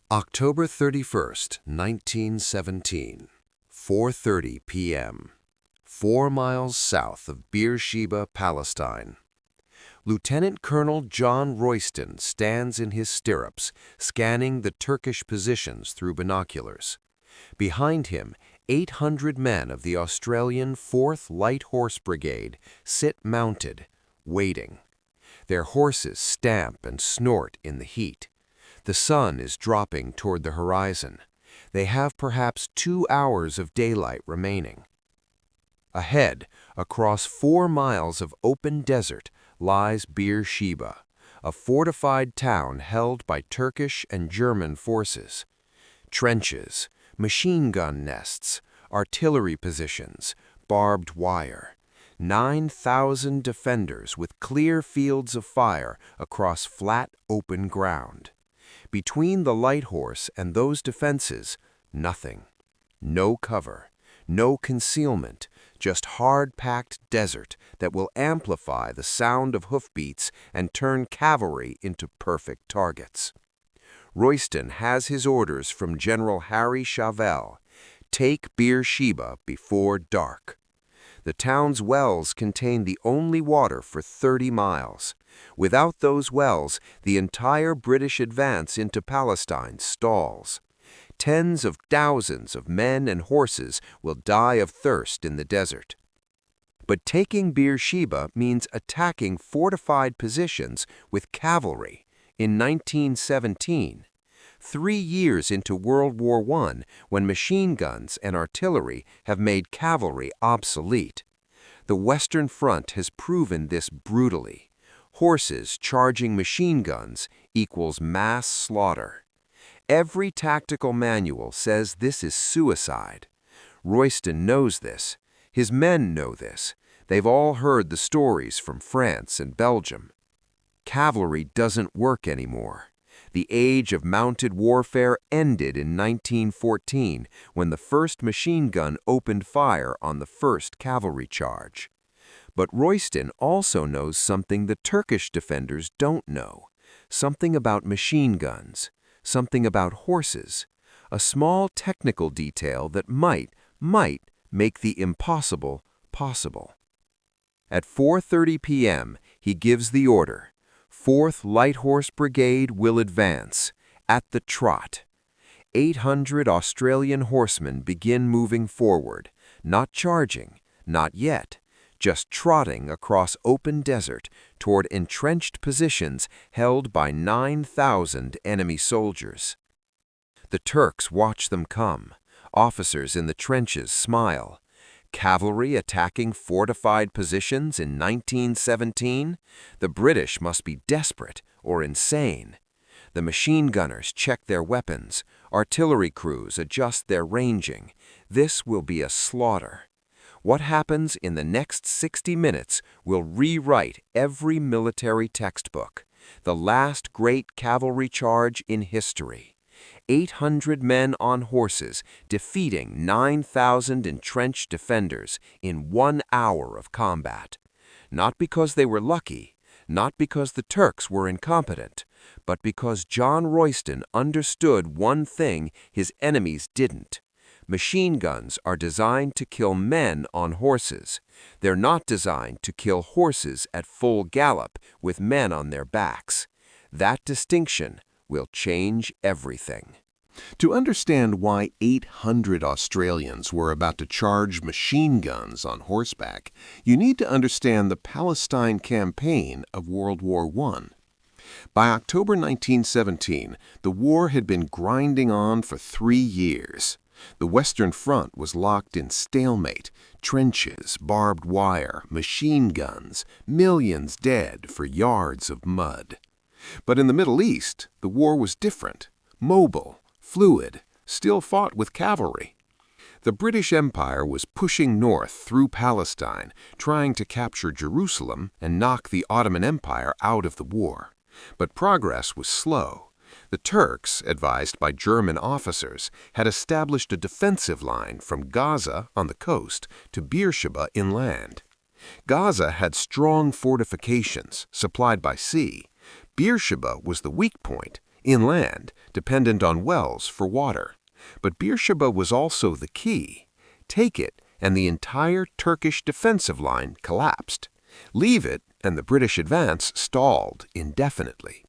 October 31st, 1917, 4:30 p.m., 4 miles south of Beersheba, Palestine. Lieutenant Colonel John Royston stands in his stirrups, scanning the Turkish positions through binoculars. Behind him, 800 men of the Australian 4th Light Horse Brigade sit mounted, waiting. Their horses stamp and snort in the heat. The sun is dropping toward the horizon. They have perhaps 2 hours of daylight remaining. Ahead, across 4 miles of open desert, lies Beersheba, a fortified town held by Turkish and German forces. Trenches, machine gun nests, artillery positions, barbed wire. 9,000 defenders with clear fields of fire across flat, open ground. Between the light horse and those defenses, nothing. No cover, no concealment, just hard-packed desert that will amplify the sound of hoofbeats and turn cavalry into perfect targets. Royston has his orders from General Harry Chauvel: take Beersheba before dark. The town's wells contain the only water for 30 miles. Without those wells, the entire British advance into Palestine stalls. Tens of thousands of men and horses will die of thirst in the desert. But taking Beersheba means attacking fortified positions with cavalry in 1917. 3 years into World War I, when machine guns and artillery have made cavalry obsolete. The Western Front has proven this brutally. Horses charging machine guns equals mass slaughter. Every tactical manual says this is suicide. Royston knows this. His men know this. They've all heard the stories from France and Belgium. Cavalry doesn't work anymore. The age of mounted warfare ended in 1914 when the first machine gun opened fire on the first cavalry charge. But Royston also knows something the Turkish defenders don't know, something about machine guns, something about horses, a small technical detail that might make the impossible possible. At 4:30 p.m., he gives the order: 4th Light Horse Brigade will advance, at the trot. 800 Australian horsemen begin moving forward, not charging, not yet, just trotting across open desert toward entrenched positions held by 9,000 enemy soldiers. The Turks watch them come. Officers in the trenches smile. Cavalry attacking fortified positions in 1917? The British must be desperate or insane. The machine gunners check their weapons. Artillery crews adjust their ranging. This will be a slaughter. What happens in the next 60 minutes will rewrite every military textbook. The last great cavalry charge in history. 800 men on horses defeating 9,000 entrenched defenders in 1 hour of combat. Not because they were lucky, not because the Turks were incompetent, but because John Royston understood one thing his enemies didn't. Machine guns are designed to kill men on horses. They're not designed to kill horses at full gallop with men on their backs. That distinction will change everything. To understand why 800 Australians were about to charge machine guns on horseback, you need to understand the Palestine campaign of World War I. By October 1917, the war had been grinding on for 3 years. The Western Front was locked in stalemate, trenches, barbed wire, machine guns, millions dead for yards of mud. But in the Middle East, the war was different, mobile, fluid, still fought with cavalry. The British Empire was pushing north through Palestine, trying to capture Jerusalem and knock the Ottoman Empire out of the war. But progress was slow. The Turks, advised by German officers, had established a defensive line from Gaza on the coast to Beersheba inland. Gaza had strong fortifications supplied by sea. Beersheba was the weak point, inland, dependent on wells for water. But Beersheba was also the key. Take it, and the entire Turkish defensive line collapsed. Leave it, and the British advance stalled indefinitely.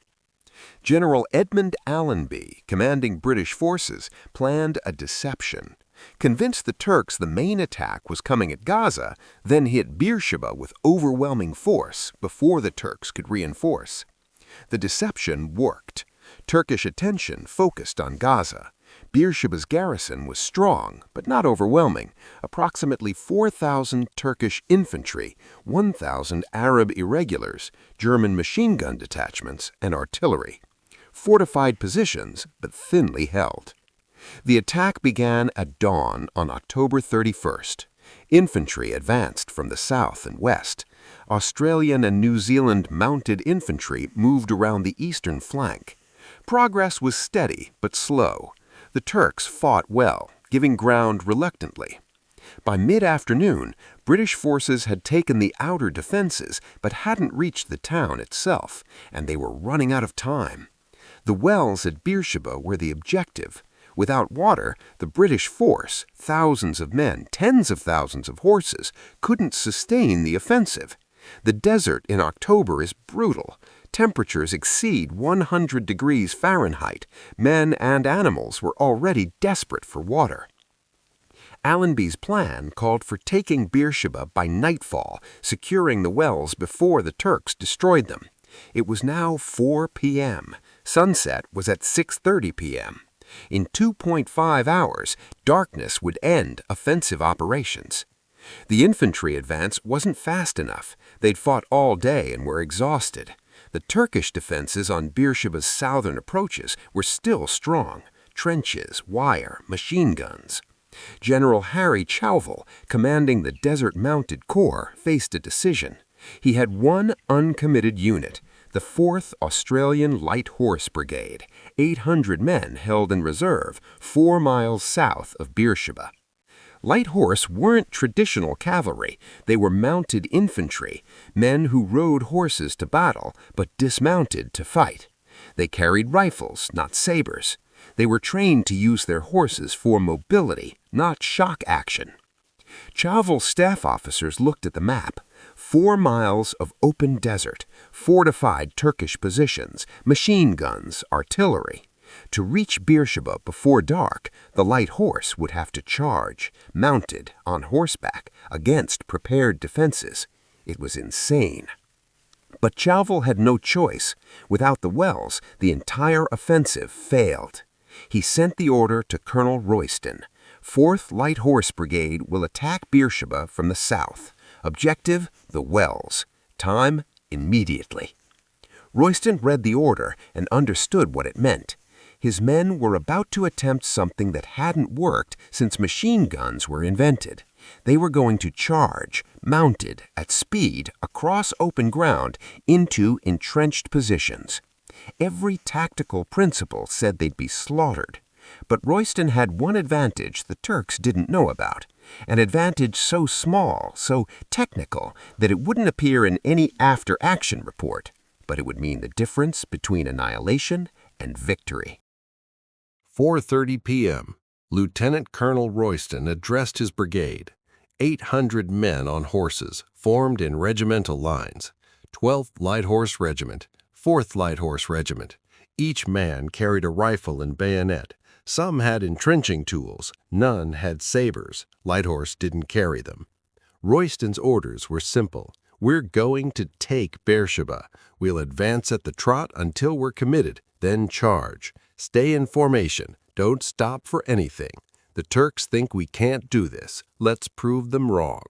General Edmund Allenby, commanding British forces, planned a deception. Convinced the Turks the main attack was coming at Gaza, then hit Beersheba with overwhelming force before the Turks could reinforce. The deception worked. Turkish attention focused on Gaza. Beersheba's garrison was strong, but not overwhelming. Approximately 4,000 Turkish infantry, 1,000 Arab irregulars, German machine gun detachments, and artillery. Fortified positions, but thinly held. The attack began at dawn on October 31st. Infantry advanced from the south and west. Australian and New Zealand mounted infantry moved around the eastern flank. Progress was steady but slow. The Turks fought well, giving ground reluctantly. By mid-afternoon, British forces had taken the outer defenses but hadn't reached the town itself, and they were running out of time. The wells at Beersheba were the objective. Without water, the British force, thousands of men, tens of thousands of horses, couldn't sustain the offensive. The desert in October is brutal. Temperatures exceed 100 degrees Fahrenheit. Men and animals were already desperate for water. Allenby's plan called for taking Beersheba by nightfall, securing the wells before the Turks destroyed them. It was now 4 p.m. Sunset was at 6:30 p.m. In 2.5 hours, darkness would end offensive operations. The infantry advance wasn't fast enough. They'd fought all day and were exhausted. The Turkish defenses on Beersheba's southern approaches were still strong. Trenches, wire, machine guns. General Harry Chauvel, commanding the Desert Mounted Corps, faced a decision. He had one uncommitted unit, the 4th Australian Light Horse Brigade, 800 men held in reserve 4 miles south of Beersheba. Light horse weren't traditional cavalry. They were mounted infantry, men who rode horses to battle but dismounted to fight. They carried rifles, not sabers. They were trained to use their horses for mobility, not shock action. Chauvel's staff officers looked at the map. 4 miles of open desert, fortified Turkish positions, machine guns, artillery. To reach Beersheba before dark, the light horse would have to charge, mounted, on horseback, against prepared defenses. It was insane. But Chauvel had no choice. Without the wells, the entire offensive failed. He sent the order to Colonel Royston. 4th Light Horse Brigade will attack Beersheba from the south. Objective, the wells. Time, immediately. Royston read the order and understood what it meant. His men were about to attempt something that hadn't worked since machine guns were invented. They were going to charge, mounted, at speed, across open ground, into entrenched positions. Every tactical principle said they'd be slaughtered. But Royston had one advantage the Turks didn't know about. An advantage so small, so technical, that it wouldn't appear in any after-action report. But it would mean the difference between annihilation and victory. 4:30 p.m. Lieutenant Colonel Royston addressed his brigade. 800 men on horses, formed in regimental lines. 12th Light Horse Regiment, 4th Light Horse Regiment. Each man carried a rifle and bayonet. Some had entrenching tools. None had sabers. Light Horse didn't carry them. Royston's orders were simple. We're going to take Beersheba. We'll advance at the trot until we're committed, then charge. Stay in formation. Don't stop for anything. The Turks think we can't do this. Let's prove them wrong.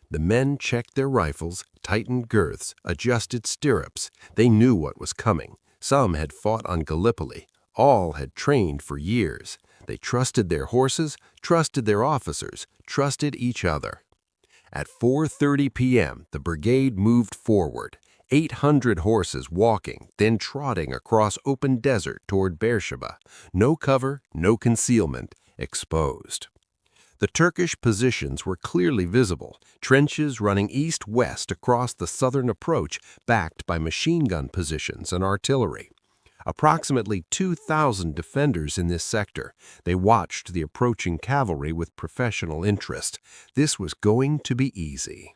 The men checked their rifles, tightened girths, adjusted stirrups. They knew what was coming. Some had fought on Gallipoli. All had trained for years. They trusted their horses, trusted their officers, trusted each other. At 4:30 p.m., the brigade moved forward. 800 horses walking, then trotting across open desert toward Beersheba. No cover, no concealment, exposed. The Turkish positions were clearly visible, trenches running east-west across the southern approach backed by machine gun positions and artillery. Approximately 2,000 defenders in this sector. They watched the approaching cavalry with professional interest. This was going to be easy.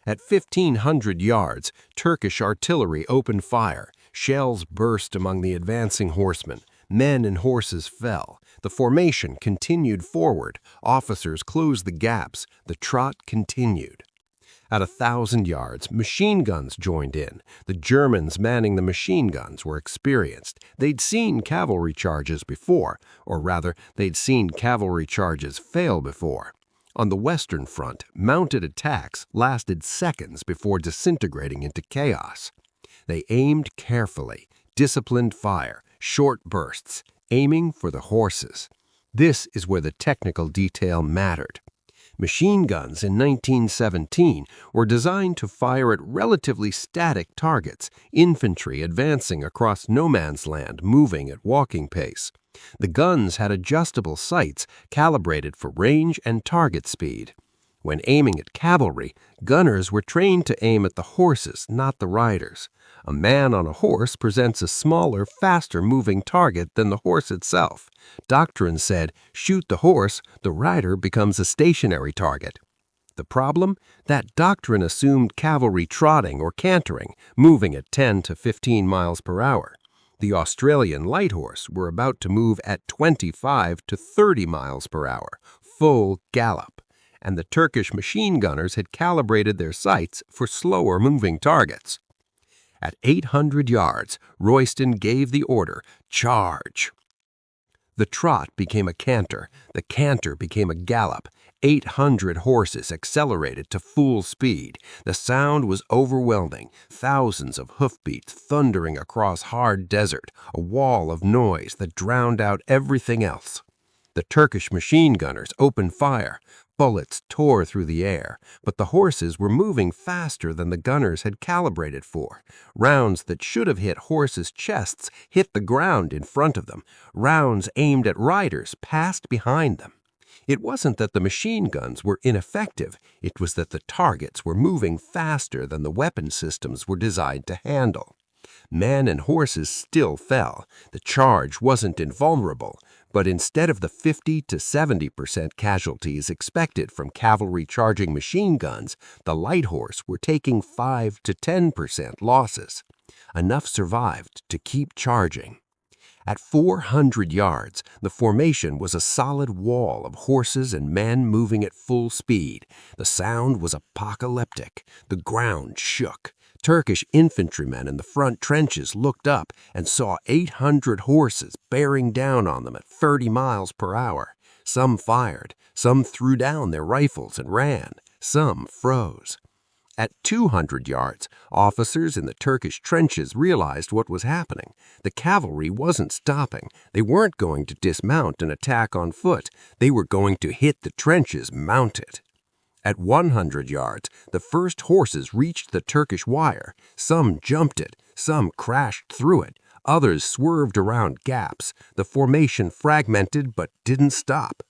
At 1,500 yards, Turkish artillery opened fire. Shells burst among the advancing horsemen. Men and horses fell. The formation continued forward. Officers closed the gaps. The trot continued. At 1,000 yards, machine guns joined in. The Germans manning the machine guns were experienced. They'd seen cavalry charges before, or rather, they'd seen cavalry charges fail before. On the Western Front, mounted attacks lasted seconds before disintegrating into chaos. They aimed carefully, disciplined fire, short bursts, aiming for the horses. This is where the technical detail mattered. Machine guns in 1917 were designed to fire at relatively static targets, infantry advancing across no man's land, moving at walking pace. The guns had adjustable sights calibrated for range and target speed. When aiming at cavalry, gunners were trained to aim at the horses, not the riders. A man on a horse presents a smaller, faster-moving target than the horse itself. Doctrine said, shoot the horse, the rider becomes a stationary target. The problem? That doctrine assumed cavalry trotting or cantering, moving at 10 to 15 miles per hour. The Australian light horse were about to move at 25 to 30 miles per hour, full gallop, and the Turkish machine gunners had calibrated their sights for slower-moving targets. At 800 yards, Royston gave the order, charge. The trot became a canter. The canter became a gallop. 800 horses accelerated to full speed. The sound was overwhelming. Thousands of hoofbeats thundering across hard desert, a wall of noise that drowned out everything else. The Turkish machine gunners opened fire. Bullets tore through the air, but the horses were moving faster than the gunners had calibrated for. Rounds that should have hit horses' chests hit the ground in front of them. Rounds aimed at riders passed behind them. It wasn't that the machine guns were ineffective, it was that the targets were moving faster than the weapon systems were designed to handle. Men and horses still fell. The charge wasn't invulnerable, but instead of the 50 to 70% casualties expected from cavalry charging machine guns, the light horse were taking 5 to 10% losses. Enough survived to keep charging. At 400 yards, the formation was a solid wall of horses and men moving at full speed. The sound was apocalyptic. The ground shook. Turkish infantrymen in the front trenches looked up and saw 800 horses bearing down on them at 30 miles per hour. Some fired, some threw down their rifles and ran, some froze. At 200 yards, officers in the Turkish trenches realized what was happening. The cavalry wasn't stopping. They weren't going to dismount and attack on foot. They were going to hit the trenches mounted. At 100 yards, the first horses reached the Turkish wire. Some jumped it, some crashed through it, others swerved around gaps. The formation fragmented but didn't stop.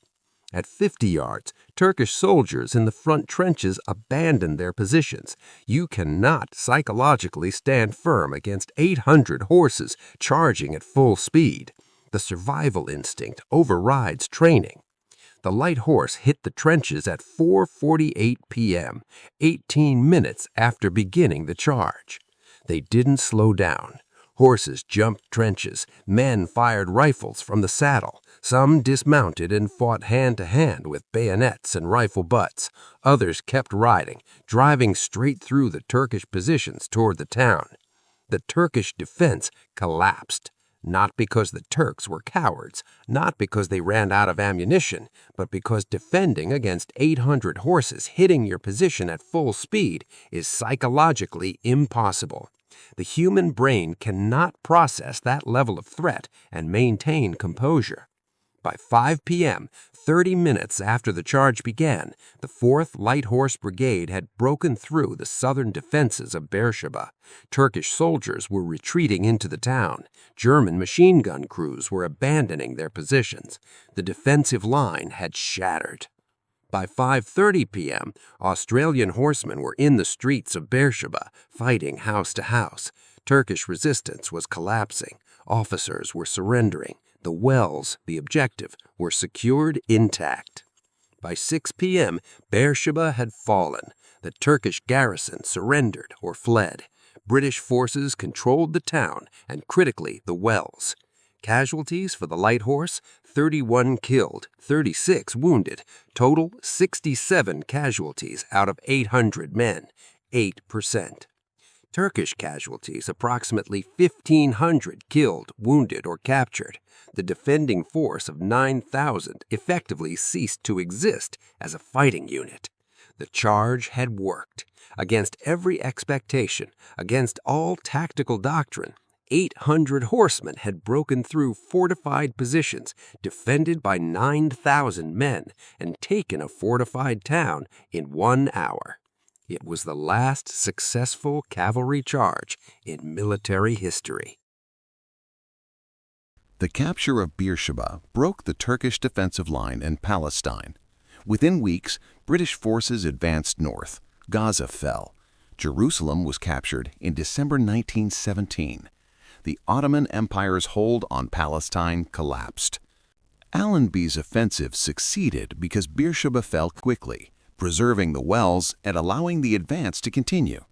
At 50 yards, Turkish soldiers in the front trenches abandoned their positions. You cannot psychologically stand firm against 800 horses charging at full speed. The survival instinct overrides training. The light horse hit the trenches at 4:48 p.m., 18 minutes after beginning the charge. They didn't slow down. Horses jumped trenches. Men fired rifles from the saddle. Some dismounted and fought hand-to-hand with bayonets and rifle butts. Others kept riding, driving straight through the Turkish positions toward the town. The Turkish defense collapsed. Not because the Turks were cowards, not because they ran out of ammunition, but because defending against 800 horses hitting your position at full speed is psychologically impossible. The human brain cannot process that level of threat and maintain composure. By 5 p.m., 30 minutes after the charge began, the 4th Light Horse Brigade had broken through the southern defenses of Beersheba. Turkish soldiers were retreating into the town. German machine gun crews were abandoning their positions. The defensive line had shattered. By 5:30 p.m., Australian horsemen were in the streets of Beersheba, fighting house to house. Turkish resistance was collapsing. Officers were surrendering. The wells, the objective, were secured intact. By 6 p.m., Beersheba had fallen. The Turkish garrison surrendered or fled. British forces controlled the town and, critically, the wells. Casualties for the light horse: 31 killed, 36 wounded. Total 67 casualties out of 800 men, 8%. Turkish casualties: approximately 1,500 killed, wounded, or captured. The defending force of 9,000 effectively ceased to exist as a fighting unit. The charge had worked. Against every expectation, against all tactical doctrine, 800 horsemen had broken through fortified positions defended by 9,000 men and taken a fortified town in 1 hour. It was the last successful cavalry charge in military history. The capture of Beersheba broke the Turkish defensive line in Palestine. Within weeks, British forces advanced north. Gaza fell. Jerusalem was captured in December 1917. The Ottoman Empire's hold on Palestine collapsed. Allenby's offensive succeeded because Beersheba fell quickly, preserving the wells and allowing the advance to continue.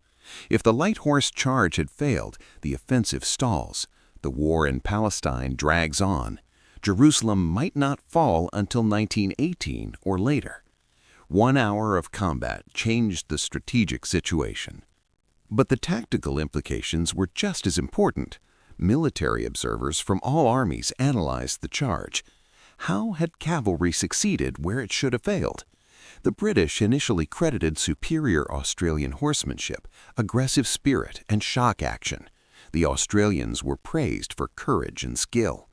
If the light horse charge had failed, the offensive stalls. The war in Palestine drags on. Jerusalem might not fall until 1918 or later. 1 hour of combat changed the strategic situation. But the tactical implications were just as important. Military observers from all armies analyzed the charge. How had cavalry succeeded where it should have failed? The British initially credited superior Australian horsemanship, aggressive spirit, and shock action. The Australians were praised for courage and skill.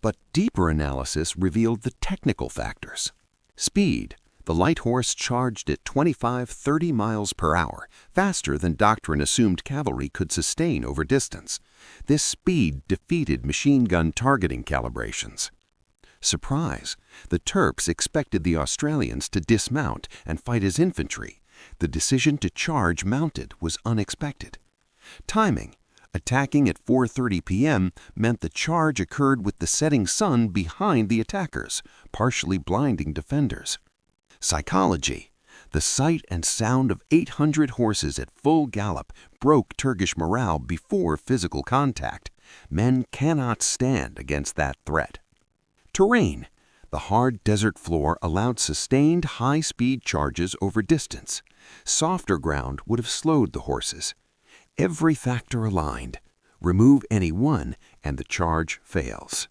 But deeper analysis revealed the technical factors. Speed. The light horse charged at 25-30 miles per hour, faster than doctrine assumed cavalry could sustain over distance. This speed defeated machine gun targeting calibrations. Surprise. The Terps expected the Australians to dismount and fight as infantry. The decision to charge mounted was unexpected. Timing. Attacking at 4:30 p.m. meant the charge occurred with the setting sun behind the attackers, partially blinding defenders. Psychology. The sight and sound of 800 horses at full gallop broke Turkish morale before physical contact. Men cannot stand against that threat. Terrain. The hard desert floor allowed sustained high-speed charges over distance. Softer ground would have slowed the horses. Every factor aligned. Remove any one, and the charge fails.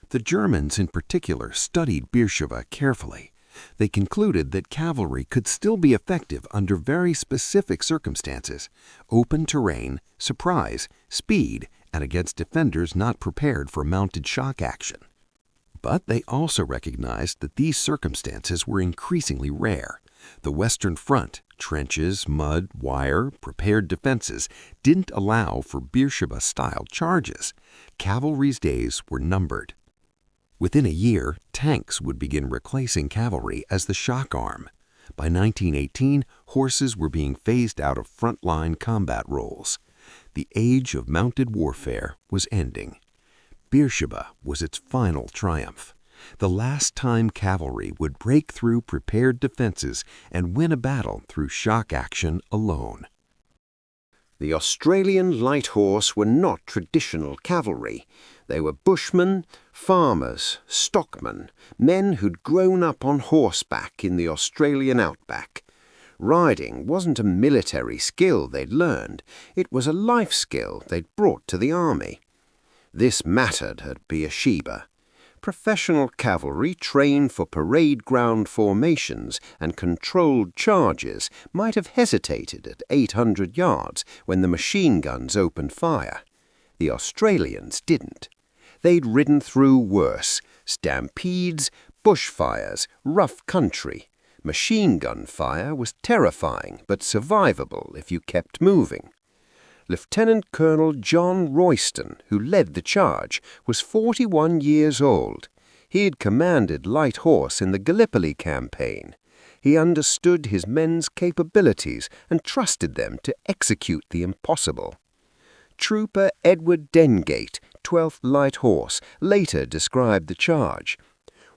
The Germans in particular studied Beersheba carefully. They concluded that cavalry could still be effective under very specific circumstances: open terrain, surprise, speed, and against defenders not prepared for mounted shock action. But they also recognized that these circumstances were increasingly rare. The Western Front, trenches, mud, wire, prepared defenses, didn't allow for Beersheba-style charges. Cavalry's days were numbered. Within a year, tanks would begin replacing cavalry as the shock arm. By 1918, horses were being phased out of front-line combat roles. The age of mounted warfare was ending. Beersheba was its final triumph. The last time cavalry would break through prepared defenses and win a battle through shock action alone. The Australian light horse were not traditional cavalry. They were bushmen, farmers, stockmen, men who'd grown up on horseback in the Australian outback. Riding wasn't a military skill they'd learned. It was a life skill they'd brought to the army. This mattered at Beersheba. Professional cavalry trained for parade ground formations and controlled charges might have hesitated at 800 yards when the machine guns opened fire. The Australians didn't. They'd ridden through worse: stampedes, bushfires, rough country. Machine gun fire was terrifying but survivable if you kept moving. Lieutenant Colonel John Royston, who led the charge, was 41 years old. He had commanded light horse in the Gallipoli campaign. He understood his men's capabilities and trusted them to execute the impossible. Trooper Edward Dengate, 12th Light Horse, later described the charge.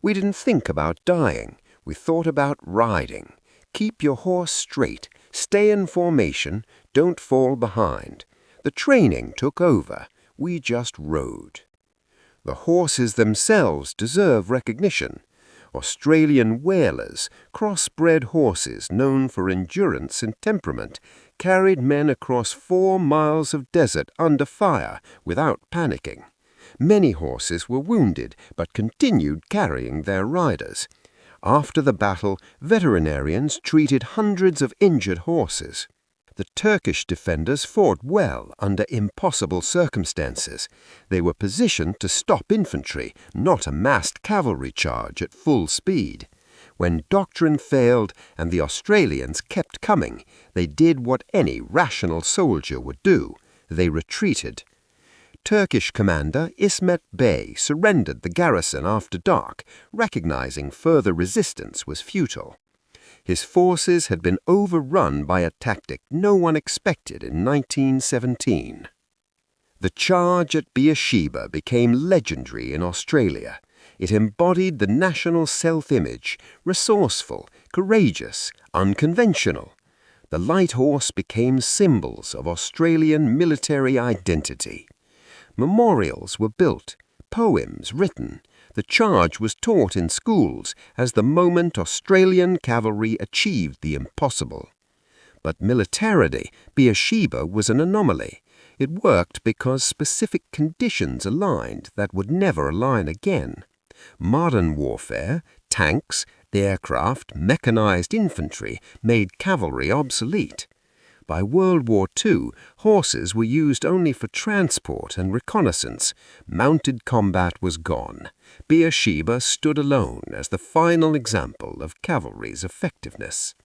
"We didn't think about dying. We thought about riding. Keep your horse straight. Stay in formation. Don't fall behind. The training took over. We just rode." The horses themselves deserve recognition. Australian whalers, crossbred horses known for endurance and temperament, carried men across 4 miles of desert under fire without panicking. Many horses were wounded but continued carrying their riders. After the battle, veterinarians treated hundreds of injured horses. The Turkish defenders fought well under impossible circumstances. They were positioned to stop infantry, not a massed cavalry charge at full speed. When doctrine failed and the Australians kept coming, they did what any rational soldier would do. They retreated. Turkish commander İsmet Bey surrendered the garrison after dark, recognizing further resistance was futile. His forces had been overrun by a tactic no one expected in 1917. The charge at Beersheba became legendary in Australia. It embodied the national self-image, resourceful, courageous, unconventional. The light horse became symbols of Australian military identity. Memorials were built, poems written. The charge was taught in schools as the moment Australian cavalry achieved the impossible. But militarily, Beersheba was an anomaly. It worked because specific conditions aligned that would never align again. Modern warfare, tanks, aircraft, mechanized infantry made cavalry obsolete. By World War II, horses were used only for transport and reconnaissance. Mounted combat was gone. Beersheba stood alone as the final example of cavalry's effectiveness.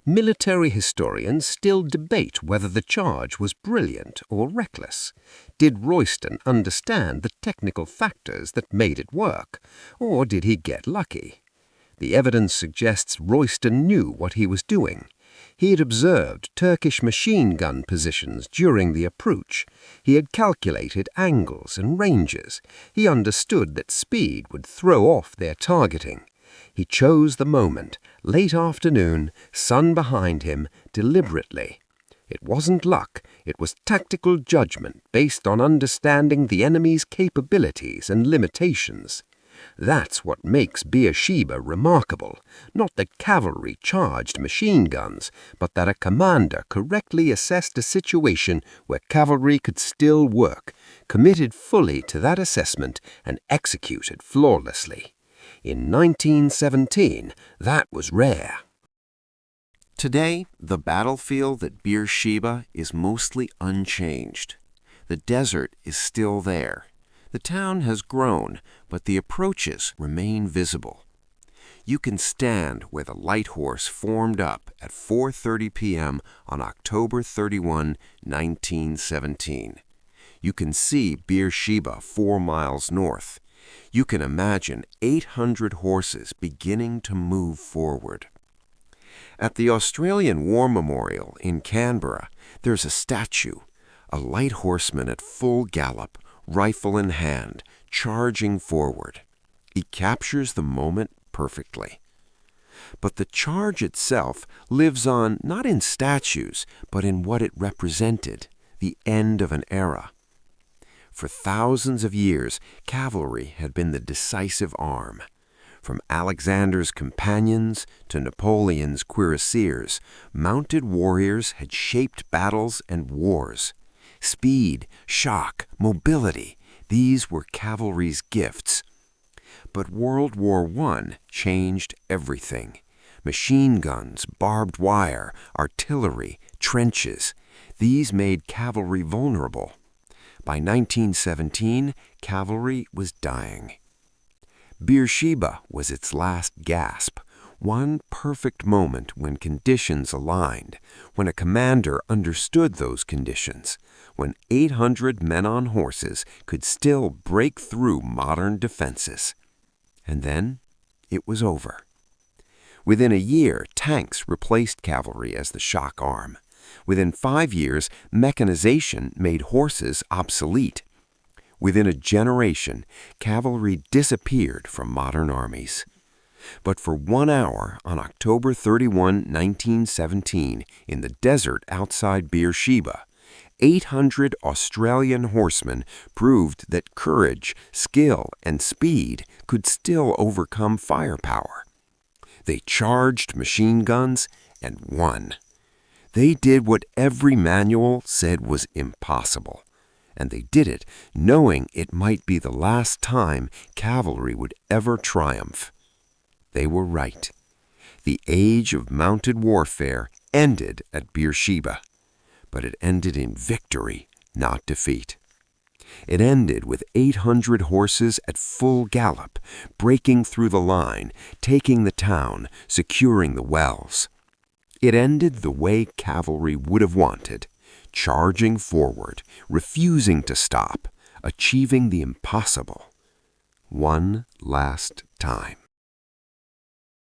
Military historians still debate whether the charge was brilliant or reckless. Did Royston understand the technical factors that made it work, or did he get lucky? The evidence suggests Royston knew what he was doing. He had observed Turkish machine gun positions during the approach. He had calculated angles and ranges. He understood that speed would throw off their targeting. He chose the moment, late afternoon, sun behind him, deliberately. It wasn't luck, it was tactical judgment based on understanding the enemy's capabilities and limitations. That's what makes Beersheba remarkable, not that cavalry charged machine guns, but that a commander correctly assessed a situation where cavalry could still work, committed fully to that assessment, and executed flawlessly. In 1917, that was rare. Today, the battlefield at Beersheba is mostly unchanged. The desert is still there. The town has grown, but the approaches remain visible. You can stand where the light horse formed up at 4:30 p.m. on October 31, 1917. You can see Beersheba 4 miles north. You can imagine 800 horses beginning to move forward. At the Australian War Memorial in Canberra, there's a statue, a light horseman at full gallop, rifle in hand, charging forward. He captures the moment perfectly. But the charge itself lives on not in statues, but in what it represented, the end of an era. For thousands of years, cavalry had been the decisive arm. From Alexander's companions to Napoleon's cuirassiers, mounted warriors had shaped battles and wars. Speed, shock, mobility, these were cavalry's gifts. But World War I changed everything. Machine guns, barbed wire, artillery, trenches, these made cavalry vulnerable. By 1917, cavalry was dying. Beersheba was its last gasp, one perfect moment when conditions aligned, when a commander understood those conditions, when 800 men on horses could still break through modern defenses. And then it was over. Within a year, tanks replaced cavalry as the shock arm. Within 5 years, mechanization made horses obsolete. Within a generation, cavalry disappeared from modern armies. But for 1 hour on October 31, 1917, in the desert outside Beersheba, 800 Australian horsemen proved that courage, skill, and speed could still overcome firepower. They charged machine guns and won. They did what every manual said was impossible, and they did it knowing it might be the last time cavalry would ever triumph. They were right. The age of mounted warfare ended at Beersheba, but it ended in victory, not defeat. It ended with 800 horses at full gallop, breaking through the line, taking the town, securing the wells. It ended the way cavalry would have wanted, charging forward, refusing to stop, achieving the impossible. One last time.